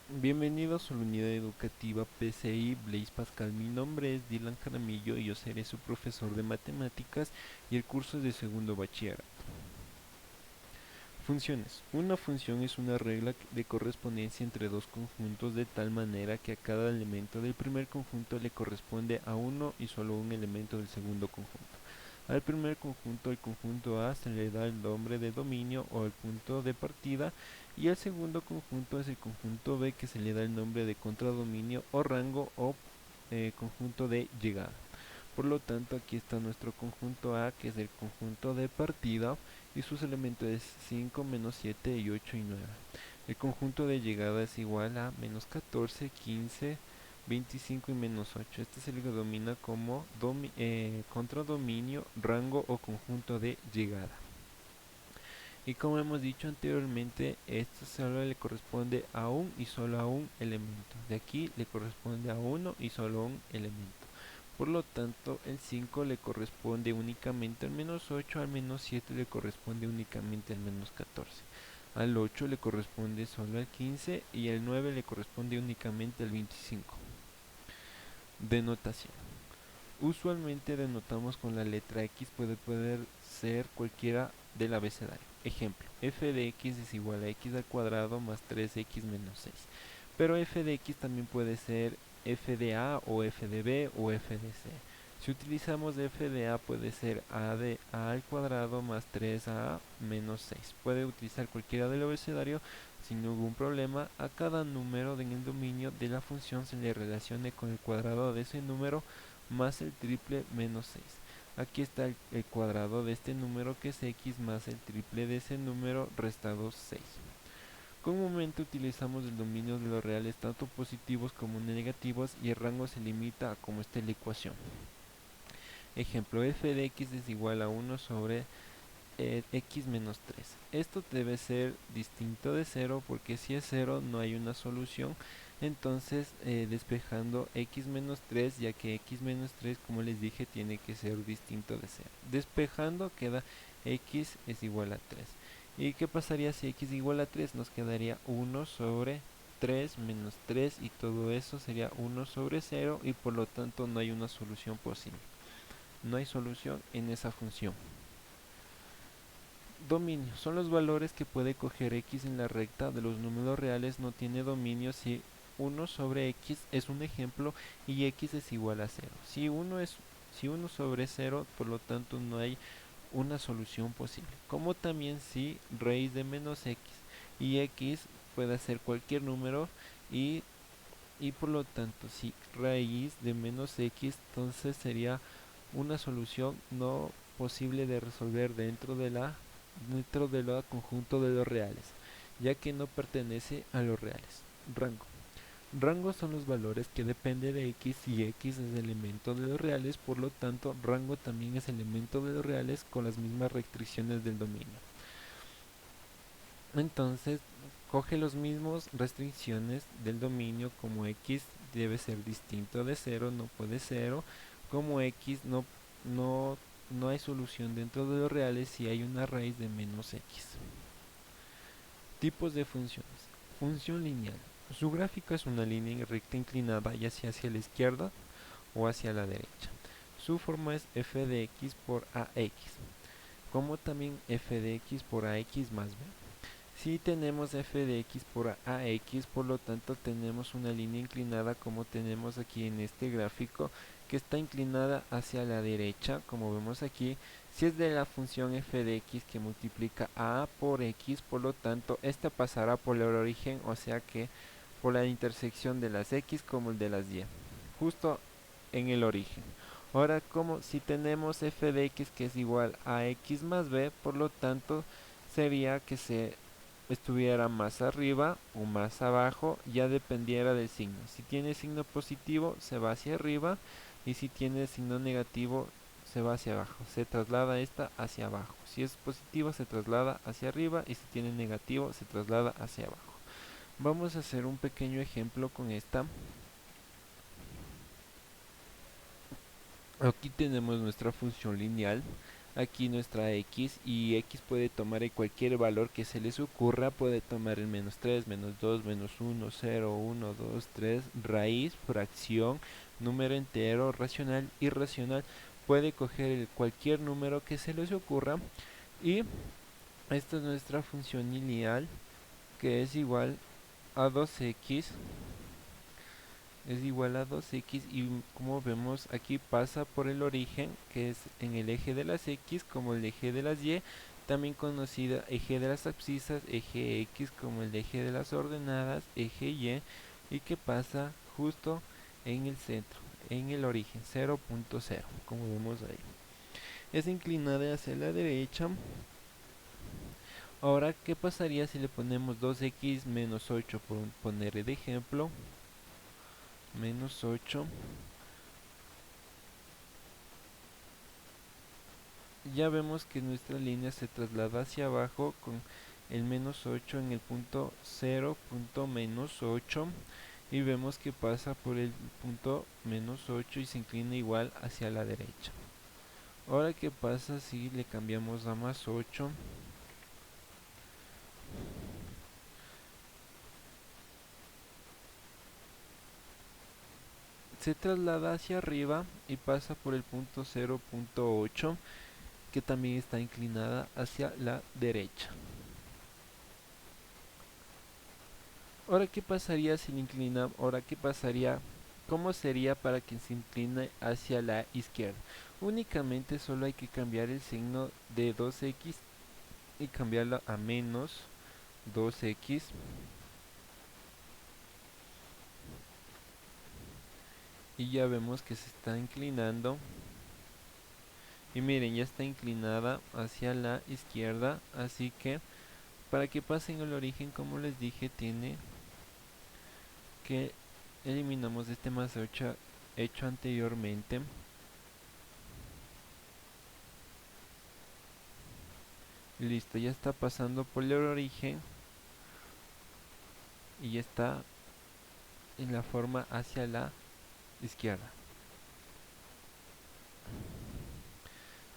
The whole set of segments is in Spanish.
Bienvenidos a la unidad educativa PCI Blaise Pascal. Mi nombre es Dylan Jaramillo y yo seré su profesor de matemáticas y el curso es de segundo bachillerato. Funciones. Una función es una regla de correspondencia entre dos conjuntos de tal manera que a cada elemento del primer conjunto le corresponde a uno y solo un elemento del segundo conjunto. Al primer conjunto, el conjunto A, se le da el nombre de dominio o el punto de partida, y al segundo conjunto es el conjunto B, que se le da el nombre de contradominio o rango o conjunto de llegada. Por lo tanto, aquí está nuestro conjunto A, que es el conjunto de partida, y sus elementos es 5, menos 7 y 8 y 9. El conjunto de llegada es igual a menos 14, 15, 25 y menos 8. Este se le denomina como contradominio, rango o conjunto de llegada. Y como hemos dicho anteriormente, esto solo le corresponde a un y solo a un elemento. De aquí le corresponde a uno y solo a un elemento. Por lo tanto, el 5 le corresponde únicamente al menos 8, al menos 7 le corresponde únicamente al menos 14. Al 8 le corresponde solo al 15 y al 9 le corresponde únicamente al 25. Denotación. Usualmente denotamos con la letra X, puede ser cualquiera del abecedario. Ejemplo, f de x es igual a x al cuadrado más 3x menos 6. Pero f de x también puede ser f de a o f de b o f de c. Si utilizamos f de a, puede ser a de a al cuadrado más 3a menos 6. Puede utilizar cualquiera del abecedario sin ningún problema. A cada número en el dominio de la función se le relacione con el cuadrado de ese número más el triple menos 6. Aquí está el cuadrado de este número, que es x, más el triple de ese número restado 6. Comúnmente utilizamos el dominio de los reales tanto positivos como negativos, y el rango se limita a como está la ecuación. Ejemplo, f de x es igual a 1 sobre x menos 3. Esto debe ser distinto de 0, porque si es 0 no hay una solución. Entonces despejando x menos 3, ya que x menos 3, como les dije, tiene que ser distinto de 0. Despejando queda x es igual a 3. ¿Y qué pasaría si x es igual a 3? Nos quedaría 1 sobre 3 menos 3, y todo eso sería 1 sobre 0, y por lo tanto no hay una solución posible. No hay solución en esa función. Dominio. Son los valores que puede coger x en la recta de los números reales. No tiene dominio si 1 sobre x es un ejemplo y x es igual a 0. Si 1 sobre 0, por lo tanto no hay una solución posible. Como también si raíz de menos x y x puede ser cualquier número, y por lo tanto si raíz de menos x, entonces sería una solución no posible de resolver dentro de la conjunto de los reales, ya que no pertenece a los reales. Rango. Rangos son los valores que dependen de x, y x es elemento de los reales, por lo tanto rango también es elemento de los reales con las mismas restricciones del dominio. Entonces coge los mismos restricciones del dominio, como x debe ser distinto de 0, no puede 0, como x no hay solución dentro de los reales si hay una raíz de menos x. Tipos de funciones. Función lineal. Su gráfico es una línea recta inclinada, ya sea hacia la izquierda o hacia la derecha. Su forma es f de x por ax, como también f de x por ax más b. Si tenemos f de x por ax, por lo tanto tenemos una línea inclinada, como tenemos aquí en este gráfico, que está inclinada hacia la derecha, como vemos aquí. Si es de la función f de x que multiplica a por x, por lo tanto esta pasará por el origen, o sea que por la intersección de las x como el de las y, justo en el origen. Ahora, como si tenemos f de x que es igual a x más b, por lo tanto sería que se estuviera más arriba o más abajo, ya dependiera del signo. Si tiene signo positivo se va hacia arriba, y si tiene signo negativo se va hacia abajo, se traslada esta hacia abajo. Si es positivo se traslada hacia arriba, y si tiene negativo se traslada hacia abajo. Vamos a hacer un pequeño ejemplo con esta. Aquí tenemos nuestra función lineal. aquí nuestra x, y x puede tomar en cualquier valor que se les ocurra. Puede tomar el menos 3, menos 2, menos 1, 0, 1, 2, 3, raíz, fracción, número entero, racional, irracional. Puede coger cualquier número que se les ocurra. Y esta es nuestra función lineal, que es igual a 2x, y como vemos aquí pasa por el origen, que es en el eje de las x como el eje de las y, también conocida eje de las abscisas, eje x como el eje de las ordenadas, eje y que pasa justo en el centro, en el origen, 0.0, como vemos ahí. Es inclinada hacia la derecha. Ahora, ¿qué pasaría si le ponemos 2x menos 8, por poner de ejemplo? Menos 8. Ya vemos que nuestra línea se traslada hacia abajo con el menos 8 en el punto 0, punto menos 8. Y vemos que pasa por el punto menos 8 y se inclina igual hacia la derecha. Ahora, ¿qué pasa si le cambiamos a más 8? Se traslada hacia arriba y pasa por el punto 0.8, que también está inclinada hacia la derecha. Ahora, ¿qué pasaría si le inclina? Ahora, ¿qué pasaría? ¿Cómo sería para que se incline hacia la izquierda? Únicamente solo hay que cambiar el signo de 2x y cambiarlo a menos 2x. Y ya vemos que se está inclinando. Y miren, ya está inclinada hacia la izquierda. Así que para que pase en el origen, como les dije, tiene que eliminamos este más 8 hecho anteriormente. Listo, ya está pasando por el origen y ya está en la forma hacia la izquierda.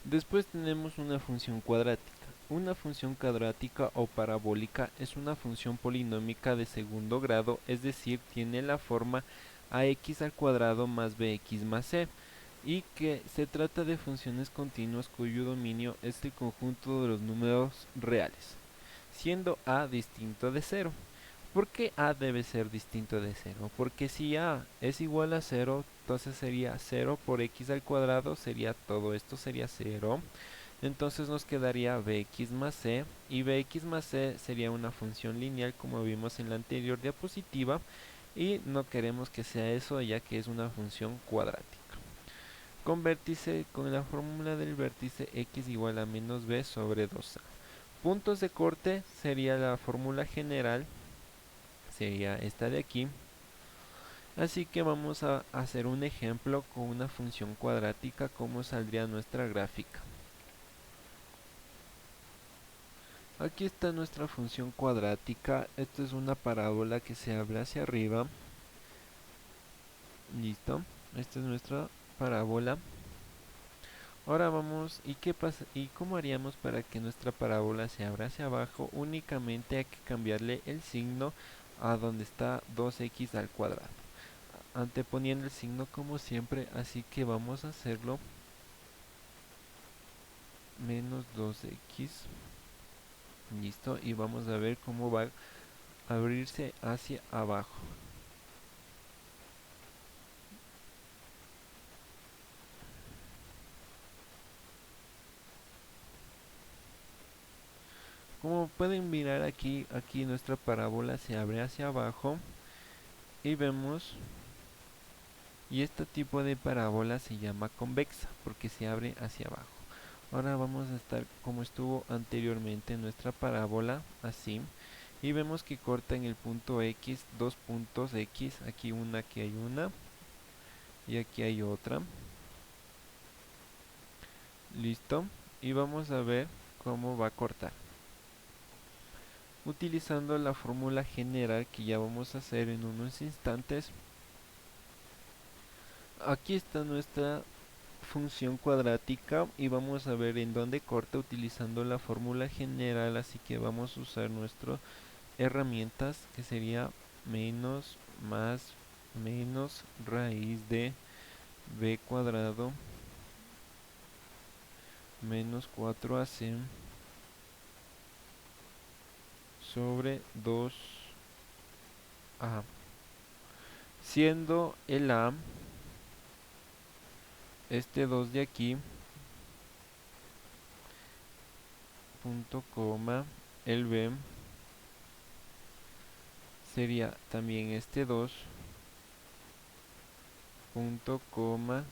Después tenemos una función cuadrática. Una función cuadrática o parabólica es una función polinómica de segundo grado, es decir, tiene la forma ax al cuadrado más bx más c, y que se trata de funciones continuas cuyo dominio es el conjunto de los números reales, siendo a distinto de 0. ¿Por qué a debe ser distinto de 0? Porque si a es igual a 0, entonces sería 0 por x al cuadrado, sería todo esto sería 0. Entonces nos quedaría bx más c, y bx más c sería una función lineal como vimos en la anterior diapositiva, y no queremos que sea eso ya que es una función cuadrática. Con vértice, con la fórmula del vértice x igual a menos b sobre 2a. Puntos de corte sería la fórmula general, sería esta de aquí. Así que vamos a hacer un ejemplo con una función cuadrática, como saldría nuestra gráfica. Aquí está nuestra función cuadrática. Esto es una parábola que se abre hacia arriba. Listo. Esta es nuestra parábola. Ahora vamos, ¿y qué pasa? ¿Y cómo haríamos para que nuestra parábola se abra hacia abajo? Únicamente hay que cambiarle el signo a donde está 2x al cuadrado, anteponiendo el signo como siempre, así que vamos a hacerlo menos 2x. Listo, y vamos a ver cómo va a abrirse hacia abajo. Como pueden mirar aquí nuestra parábola se abre hacia abajo y vemos, y este tipo de parábola se llama convexa porque se abre hacia abajo. Ahora vamos a estar como estuvo anteriormente en nuestra parábola, así, y vemos que corta en el punto x, dos puntos x, aquí hay una y aquí hay otra. Listo, y vamos a ver cómo va a cortar utilizando la fórmula general que ya vamos a hacer en unos instantes. Aquí está nuestra función cuadrática y vamos a ver en dónde corta utilizando la fórmula general, así que vamos a usar nuestras herramientas que sería menos más menos raíz de b cuadrado menos 4ac sobre 2a, siendo el a este 2 de aquí, punto coma, el b sería también este 2, punto coma,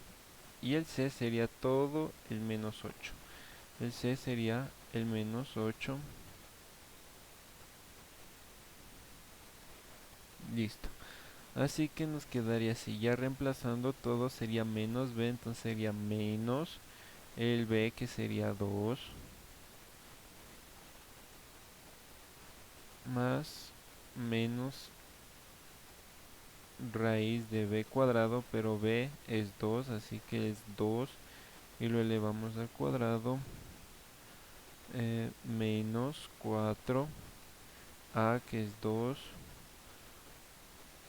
y el c sería todo el menos 8. El c sería el menos 8. Listo. Así que nos quedaría así, ya reemplazando todo sería menos b, entonces sería menos el b que sería 2 más menos raíz de b cuadrado, pero b es 2, así que es 2 y lo elevamos al cuadrado, menos 4 a que es 2,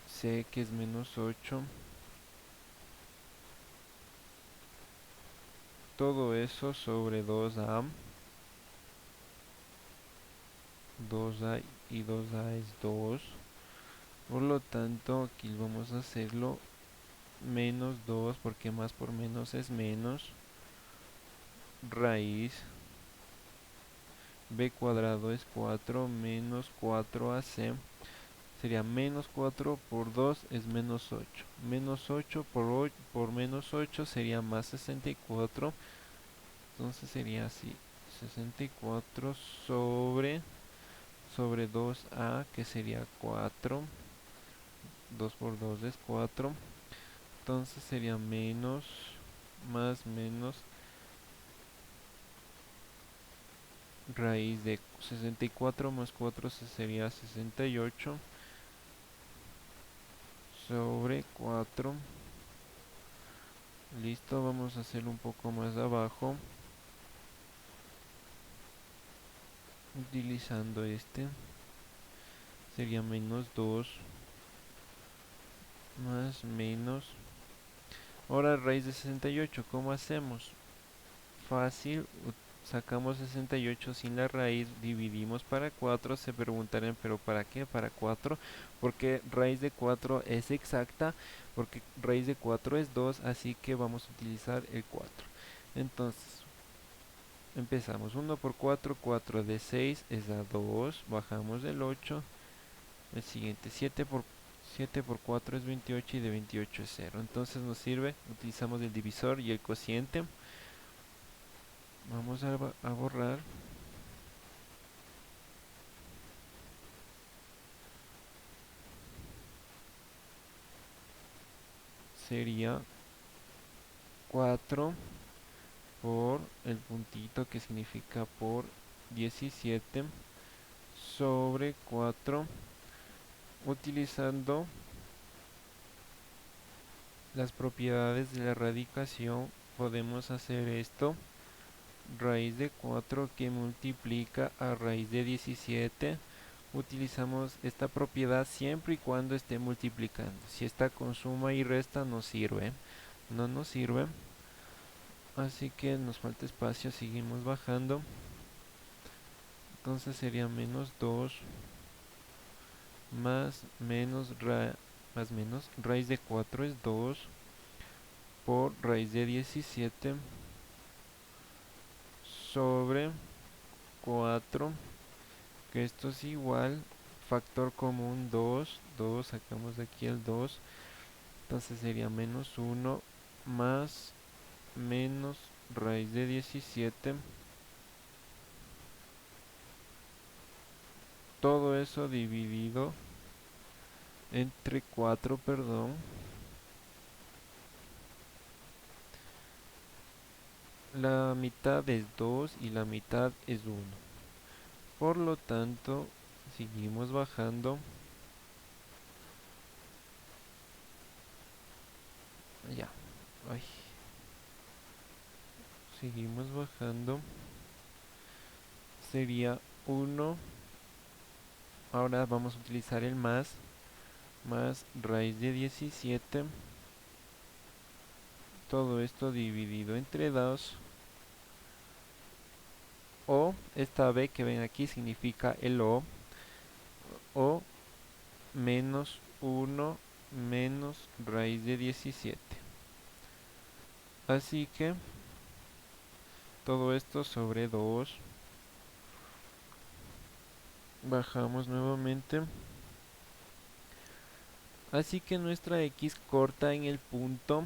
c que es menos 8, todo eso sobre 2a, 2a y 2a es 2, por lo tanto aquí vamos a hacerlo menos 2 porque más por menos es menos, raíz b cuadrado es 4 menos 4ac sería menos 4 por 2 es menos 8, menos 8 por menos 8 sería más 64, entonces sería así, 64 sobre 2a que sería 4, 2 por 2 es 4, entonces sería menos más menos raíz de 64 más 4 sería 68 sobre 4. Listo, vamos a hacerlo un poco más abajo utilizando este, sería menos 2 más menos, ahora raíz de 68, ¿cómo hacemos? Fácil, sacamos 68 sin la raíz, dividimos para 4, se preguntarán, pero ¿para qué? Para 4, porque raíz de 4 es exacta, porque raíz de 4 es 2, así que vamos a utilizar el 4. Entonces, empezamos, 1 por 4, 4 de 6 es a 2, bajamos del 8, el siguiente 7 por 4 es 28 y de 28 es 0, entonces nos sirve, utilizamos el divisor y el cociente. Vamos a borrar. Sería 4 por el puntito que significa por 17 sobre 4, utilizando las propiedades de la radicación podemos hacer esto, raíz de 4 que multiplica a raíz de 17, utilizamos esta propiedad siempre y cuando esté multiplicando, si está con suma y resta no sirve, no nos sirve, así que nos falta espacio, seguimos bajando, entonces sería menos 2 más menos raíz de 4 es 2 por raíz de 17 sobre 4, que esto es igual, factor común 2, sacamos de aquí el 2, entonces sería menos 1 más menos raíz de 17, todo eso dividido entre 4, perdón, la mitad es 2 y la mitad es 1, por lo tanto seguimos bajando, ya, ay, seguimos bajando, sería 1. Ahora vamos a utilizar el más raíz de 17, todo esto dividido entre 2, o esta b que ven aquí significa el o menos 1 menos raíz de 17. Así que todo esto sobre 2, bajamos nuevamente. Así que nuestra x corta en el punto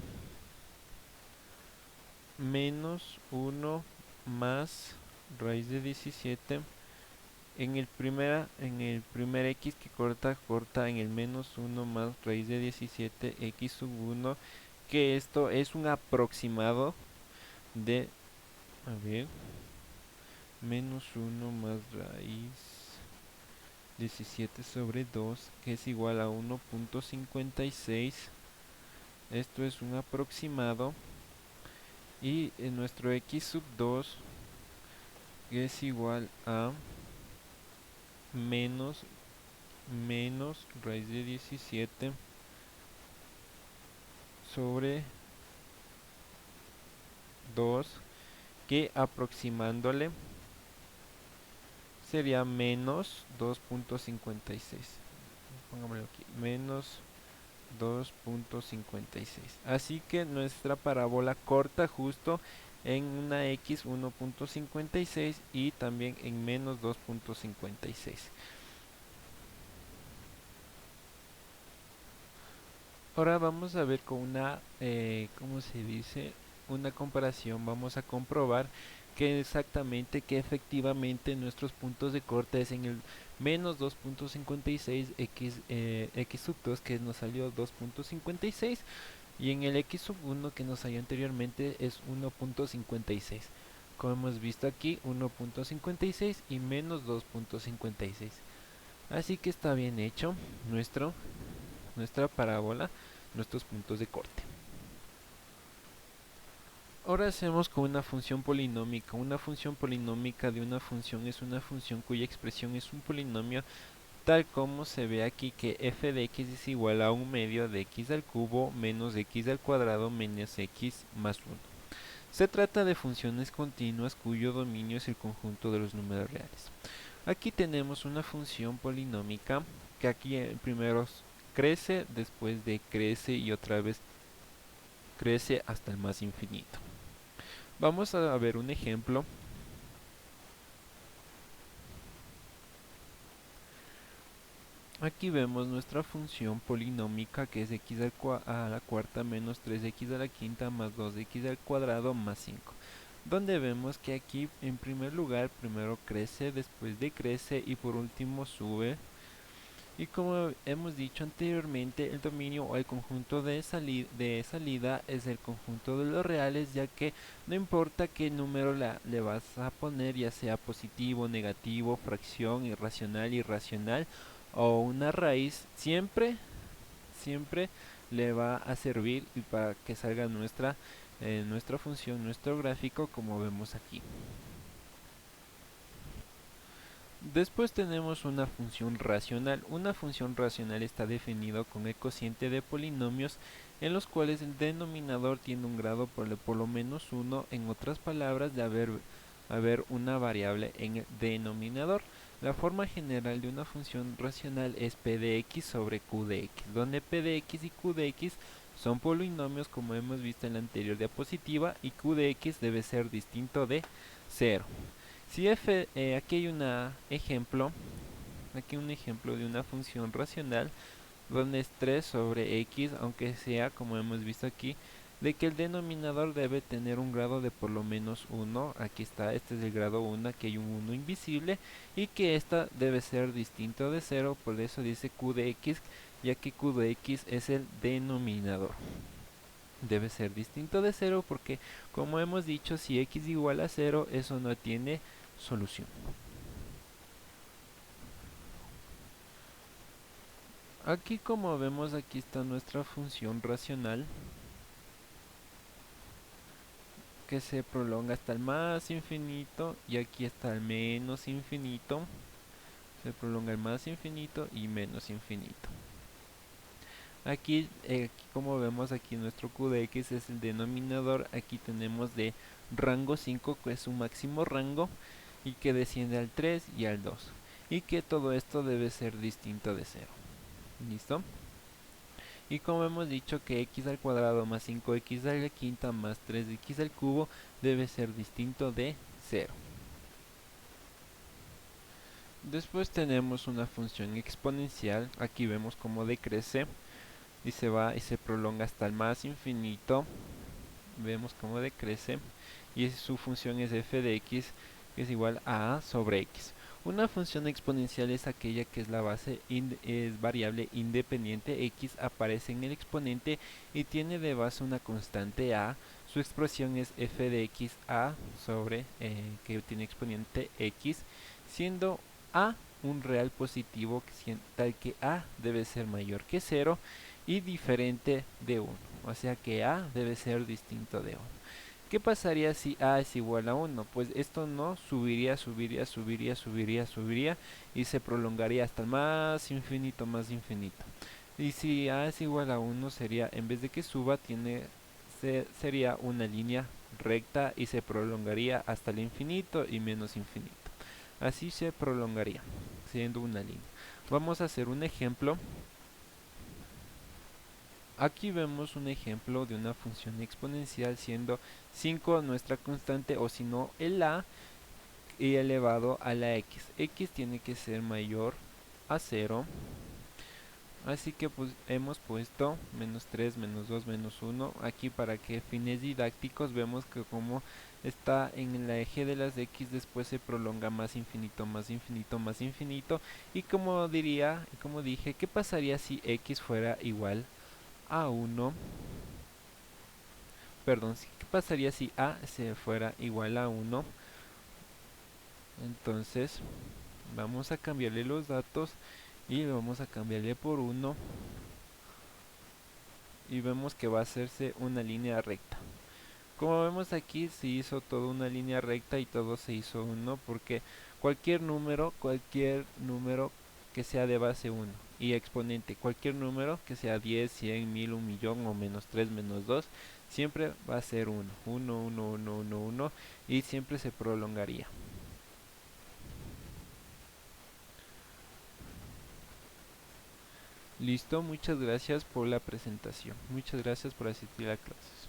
menos 1 más raíz de 17. En el primer x que corta en el menos 1 más raíz de 17 x sub 1, que esto es un aproximado de, a ver, menos 1 más raíz 17 sobre 2, que es igual a 1.56. Esto es un aproximado. Y en nuestro x sub 2, que es igual a menos raíz de 17 sobre 2, que aproximándole sería menos 2.56. Pongámoslo aquí, menos 2.56. Así que nuestra parábola corta justo en una x 1.56 y también en menos 2.56. Ahora vamos a ver con una, ¿cómo se dice? Una comparación. Vamos a comprobar que efectivamente nuestros puntos de corte es en el menos 2.56 x sub 2, que nos salió 2.56, y en el x sub 1 que nos salió anteriormente es 1.56. Como hemos visto aquí, 1.56 y menos 2.56. Así que está bien hecho nuestra parábola, nuestros puntos de corte. Ahora hacemos con una función polinómica. Una función polinómica de una función es una función cuya expresión es un polinomio, tal como se ve aquí, que f de x es igual a un medio de x al cubo menos x al cuadrado menos x más 1. Se trata de funciones continuas cuyo dominio es el conjunto de los números reales. Aquí tenemos una función polinómica que aquí primero crece, después decrece y otra vez crece hasta el más infinito. Vamos a ver un ejemplo. Aquí vemos nuestra función polinómica, que es x a la cuarta menos 3x a la quinta más 2x al cuadrado más 5. Donde vemos que aquí en primer lugar primero crece, después decrece y por último sube. Y como hemos dicho anteriormente, el dominio o el conjunto de salida es el conjunto de los reales, ya que no importa qué número le vas a poner, ya sea positivo, negativo, fracción, irracional o una raíz, siempre le va a servir y para que salga nuestra función, nuestro gráfico, como vemos aquí. Después tenemos una función racional. Una función racional está definida con el cociente de polinomios en los cuales el denominador tiene un grado por lo menos 1, en otras palabras, de haber una variable en el denominador. La forma general de una función racional es p de x sobre q de x, donde p de x y q de x son polinomios, como hemos visto en la anterior diapositiva, y q de x debe ser distinto de 0. Si aquí hay un ejemplo de una función racional donde es 3 sobre x, aunque sea, como hemos visto aquí, de que el denominador debe tener un grado de por lo menos 1. Aquí está, este es el grado 1, aquí hay un 1 invisible, y que esta debe ser distinto de 0, por eso dice q de x, ya que q de x es el denominador. Debe ser distinto de 0 porque, como hemos dicho, si x igual a 0, eso no tiene solución. Aquí, como vemos, aquí está nuestra función racional, que se prolonga hasta el más infinito y aquí hasta el menos infinito. Se prolonga el más infinito y menos infinito. Aquí, como vemos aquí nuestro q de x es el denominador. Aquí tenemos de rango 5, que es su máximo rango, y que desciende al 3 y al 2. Y que todo esto debe ser distinto de 0. ¿Listo? Y como hemos dicho que x al cuadrado más 5x a la quinta más 3x al cubo debe ser distinto de 0. Después tenemos una función exponencial. Aquí vemos cómo decrece y se va y se prolonga hasta el más infinito. Vemos cómo decrece y su función es f de x, que es igual a sobre x. Una función exponencial es aquella que es la base es variable independiente x, aparece en el exponente y tiene de base una constante a. Su expresión es f de x a sobre que tiene exponente x, siendo a un real positivo tal que a debe ser mayor que 0 y diferente de 1. O sea que a debe ser distinto de 1. ¿Qué pasaría si a es igual a 1? Pues esto no subiría, subiría, subiría, subiría, subiría y se prolongaría hasta el más infinito, más infinito. Y si a es igual a 1 sería, en vez de que suba, sería una línea recta y se prolongaría hasta el infinito y menos infinito. Así se prolongaría, siendo una línea. Vamos a hacer un ejemplo. Aquí vemos un ejemplo de una función exponencial siendo 5 nuestra constante, o si no el a, y elevado a la x. X tiene que ser mayor a 0. Así que pues hemos puesto menos 3, menos 2, menos 1. Aquí para que fines didácticos vemos que como está en el eje de las x, después se prolonga más infinito, más infinito, más infinito. Y como dije, ¿qué pasaría si x fuera igual a 1? Perdón, ¿qué pasaría si a se fuera igual a 1? Entonces vamos a cambiarle los datos y vamos a cambiarle por 1 y vemos que va a hacerse una línea recta. Como vemos aquí, se hizo toda una línea recta y todo se hizo 1 porque cualquier número que sea de base 1 y exponente, cualquier número que sea 10, 100, 1000, 1 millón o menos 3, menos 2, siempre va a ser 1, 1, 1, 1, 1, 1 y siempre se prolongaría. Listo, muchas gracias por la presentación. Muchas gracias por asistir a clases.